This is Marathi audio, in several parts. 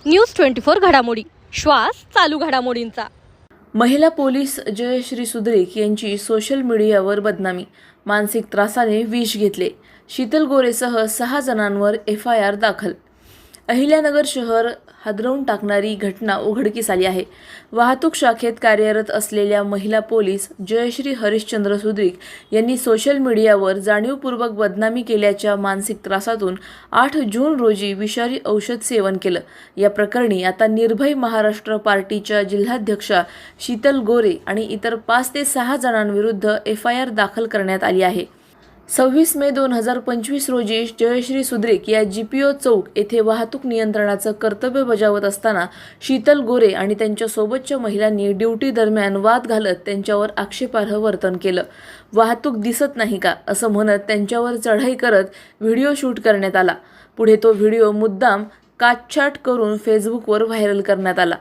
न्यूज 24 घडामोडी, श्वास चालू घडामोडींचा। महिला पोलीस जयश्री सुद्रिक यांची सोशल मीडियावर बदनामी, मानसिक त्रासाने विष घेतले। शीतल गोरेसह 6 जणांवर FIR दाखल। अहिल्यानगर शहर हादरवून टाकणारी घटना उघडकीस आली आहे। वाहतूक शाखेत कार्यरत असलेल्या महिला पोलीस जयश्री हरिश्चंद्र सुद्रिक यांनी सोशल मीडियावर जाणीवपूर्वक बदनामी केल्याच्या मानसिक त्रासातून 8 जून रोजी विषारी औषध सेवन केलं। या प्रकरणी आता निर्भय महाराष्ट्र पार्टीच्या जिल्हाध्यक्षा शीतल गोरे आणि इतर 5 ते 6 जणांविरुद्ध FIR दाखल करण्यात आली आहे। 26 मे 2025 रोजी जयश्री सुद्रिक या GPO चौक येथे वाहतूक नियंत्रणाचं कर्तव्य बजावत असताना शीतल गोरे आणि त्यांच्या सोबतच्या महिलांनी ड्युटी दरम्यान वाद घालत त्यांच्यावर आक्षेपार्ह वर्तन केलं। वाहतूक दिसत नाही का असं म्हणत त्यांच्यावर चढाई करत व्हिडिओ शूट करण्यात आला। पुढे तो व्हिडिओ मुद्दाम काटछाट करून फेसबुकवर व्हायरल करण्यात आला।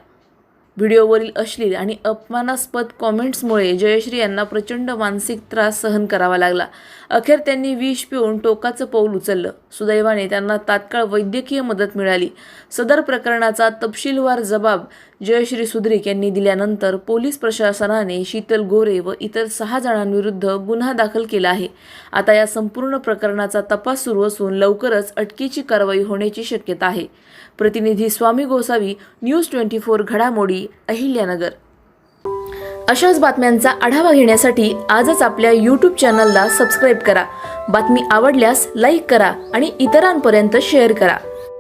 व्हिडिओवरील अश्लील आणि अपमानास्पद कॉमेंट्समुळे जयश्री यांना प्रचंड मानसिक त्रास सहन करावा लागला। अखेर त्यांनी विष पिऊन टोकाचं पाऊल उचललं। सुदैवाने त्यांना तात्काळ वैद्यकीय मदत मिळाली। सदर प्रकरणाचा तपशीलवार जबाब जयश्री सुद्रिक यांनी दिल्यानंतर पोलीस प्रशासनाने शीतल गोरे व इतर 6 जणांविरुद्ध गुन्हा दाखल केला आहे। आता या संपूर्ण प्रकरणाचा तपास सुरू असून लवकरच अटकेची कारवाई होण्याची शक्यता आहे। प्रतिनिधी स्वामी गोसावी, न्यूज 24 घडामोडी, अहिल्यानगर। अशाच बातम्यांचा आढावा घेण्यासाठी आजच आपल्या YouTube चॅनलला सबस्क्राईब करा। बातमी आवडल्यास लाईक करा आणि इतरांपर्यंत शेअर करा।